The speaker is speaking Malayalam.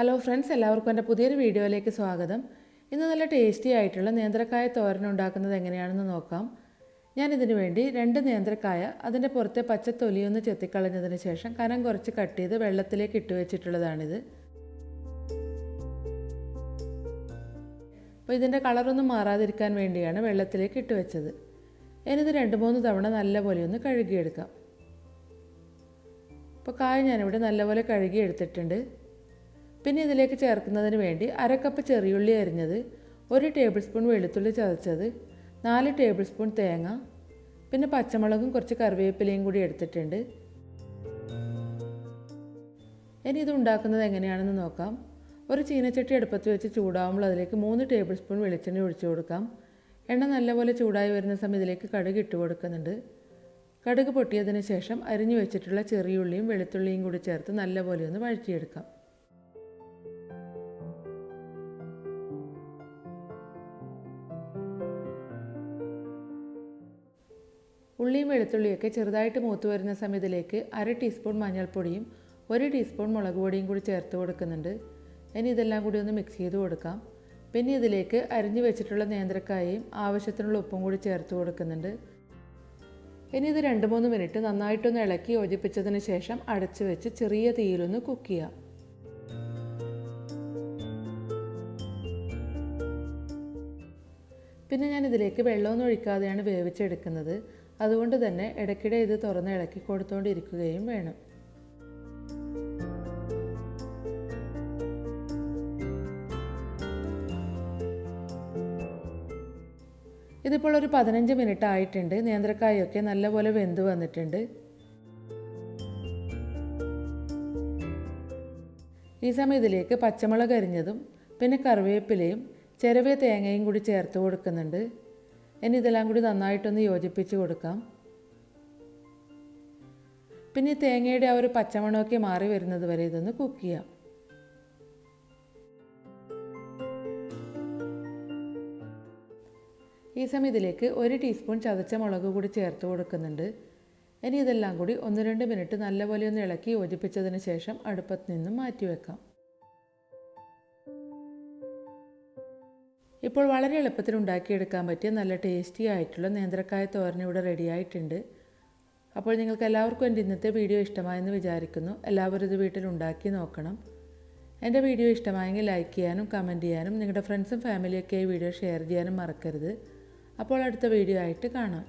ഹലോ ഫ്രണ്ട്സ്, എല്ലാവർക്കും എൻ്റെ പുതിയൊരു വീഡിയോയിലേക്ക് സ്വാഗതം. ഇന്ന് നല്ല ടേസ്റ്റി ആയിട്ടുള്ള നേന്ത്രക്കായ തോരൻ ഉണ്ടാക്കുന്നത് എങ്ങനെയാണെന്ന് നോക്കാം. ഞാനിതിനു വേണ്ടി 2 നേന്ത്രക്കായ അതിൻ്റെ പുറത്തെ പച്ച തൊലിയൊന്ന് ചെത്തിക്കളഞ്ഞതിന് ശേഷം കനം കുറച്ച് കട്ട് ചെയ്ത് വെള്ളത്തിലേക്ക് ഇട്ട് വെച്ചിട്ടുള്ളതാണിത്. അപ്പോൾ ഇതിൻ്റെ കളറൊന്നും മാറാതിരിക്കാൻ വേണ്ടിയാണ് വെള്ളത്തിലേക്ക് ഇട്ട് വെച്ചത്. ഇനിത് 2-3 തവണ നല്ലപോലെ ഒന്ന് കഴുകിയെടുക്കാം. അപ്പോൾ കായ ഞാനിവിടെ നല്ലപോലെ കഴുകി എടുത്തിട്ടുണ്ട്. പിന്നെ ഇതിലേക്ക് ചേർക്കുന്നതിന് വേണ്ടി 1/2 കപ്പ് ചെറിയുള്ളി അരിഞ്ഞത്, 1 ടേബിൾ സ്പൂൺ വെളുത്തുള്ളി ചതച്ചത്, 4 ടേബിൾ സ്പൂൺ തേങ്ങ, പിന്നെ പച്ചമുളകും കുറച്ച് കറിവേപ്പിലയും കൂടി എടുത്തിട്ടുണ്ട്. ഇനി ഇത് ഉണ്ടാക്കുന്നത് എങ്ങനെയാണെന്ന് നോക്കാം. ഒരു ചീനച്ചട്ടി അടുപ്പത്ത് വെച്ച് ചൂടാവുമ്പോൾ അതിലേക്ക് 3 ടേബിൾ സ്പൂൺ വെളിച്ചെണ്ണ ഒഴിച്ചു കൊടുക്കാം. എണ്ണ നല്ലപോലെ ചൂടായി വരുന്ന സമയം ഇതിലേക്ക് കടുക് ഇട്ട് കൊടുക്കുന്നുണ്ട്. കടുക് പൊട്ടിയതിന് ശേഷം അരിഞ്ഞു വെച്ചിട്ടുള്ള ചെറിയുള്ളിയും വെളുത്തുള്ളിയും കൂടി ചേർത്ത് നല്ലപോലെ ഒന്ന് വഴറ്റിയെടുക്കാം. ഉള്ളിയും വെളുത്തുള്ളിയൊക്കെ ചെറുതായിട്ട് മൂത്ത് വരുന്ന സമയത്തിലേക്ക് 1/2 ടീസ്പൂൺ മഞ്ഞൾപ്പൊടിയും 1 ടീസ്പൂൺ മുളക് പൊടിയും കൂടി ചേർത്ത് കൊടുക്കുന്നുണ്ട്. ഇനി ഇതെല്ലാം കൂടി ഒന്ന് മിക്സ് ചെയ്ത് കൊടുക്കാം. പിന്നെ ഇതിലേക്ക് അരിഞ്ഞു വെച്ചിട്ടുള്ള നേന്ത്രക്കായയും ആവശ്യത്തിനുള്ള ഉപ്പും കൂടി ചേർത്ത് കൊടുക്കുന്നുണ്ട്. ഇനി ഇത് 2-3 മിനിറ്റ് നന്നായിട്ടൊന്ന് ഇളക്കി യോജിപ്പിച്ചതിന് ശേഷം അടച്ചു വെച്ച് ചെറിയ തീയിലൊന്ന് കുക്ക് ചെയ്യാം. പിന്നെ ഞാൻ ഇതിലേക്ക് വെള്ളമൊന്നും ഒഴിക്കാതെയാണ് വേവിച്ചെടുക്കുന്നത്. അതുകൊണ്ട് തന്നെ ഇടയ്ക്കിടെ ഇത് തുറന്ന് ഇളക്കി കൊടുത്തുകൊണ്ടിരിക്കുകയും വേണം. ഇതിപ്പോൾ ഒരു 15 മിനിറ്റ് ആയിട്ടുണ്ട്. നേന്ത്രക്കായൊക്കെ നല്ലപോലെ വെന്ത് വന്നിട്ടുണ്ട്. ഈ സമയം ഇതിലേക്ക് പച്ചമുളക് അരിഞ്ഞതും പിന്നെ കറിവേപ്പിലയും ചിരവിയ തേങ്ങയും കൂടി ചേർത്ത് കൊടുക്കുന്നുണ്ട്. ഇനി ഇതെല്ലാം കൂടി നന്നായിട്ടൊന്ന് യോജിപ്പിച്ച് കൊടുക്കാം. പിന്നെ ഈ തേങ്ങയുടെ ആ ഒരു പച്ചമണമൊക്കെ മാറി വരുന്നത് വരെ ഇതൊന്ന് കുക്ക് ചെയ്യാം. ഈ സമയം ഇതിലേക്ക് 1 ടീസ്പൂൺ ചതച്ച മുളക് കൂടി ചേർത്ത് കൊടുക്കുന്നുണ്ട്. ഇനി ഇതെല്ലാം കൂടി 1-2 മിനിറ്റ് നല്ലപോലെ ഒന്ന് ഇളക്കി യോജിപ്പിച്ചതിന് ശേഷം അടുപ്പത്ത് നിന്നും മാറ്റിവെക്കാം. ഇപ്പോൾ വളരെ എളുപ്പത്തിൽ ഉണ്ടാക്കിയെടുക്കാൻ പറ്റിയ നല്ല ടേസ്റ്റി ആയിട്ടുള്ള നേന്ത്രക്കായ തോരൻ ഇവിടെ റെഡി ആയിട്ടുണ്ട്. അപ്പോൾ നിങ്ങൾക്ക് എല്ലാവർക്കും എൻ്റെ ഇന്നത്തെ വീഡിയോ ഇഷ്ടമായെന്ന് വിചാരിക്കുന്നു. എല്ലാവരും ഇത് വീട്ടിൽ ഉണ്ടാക്കി നോക്കണം. എൻ്റെ വീഡിയോ ഇഷ്ടമായെങ്കിൽ ലൈക്ക് ചെയ്യാനും കമൻറ്റ് ചെയ്യാനും നിങ്ങളുടെ ഫ്രണ്ട്സും ഫാമിലിയൊക്കെ ഈ വീഡിയോ ഷെയർ ചെയ്യാനും മറക്കരുത്. അപ്പോൾ അടുത്ത വീഡിയോ ആയിട്ട് കാണാം.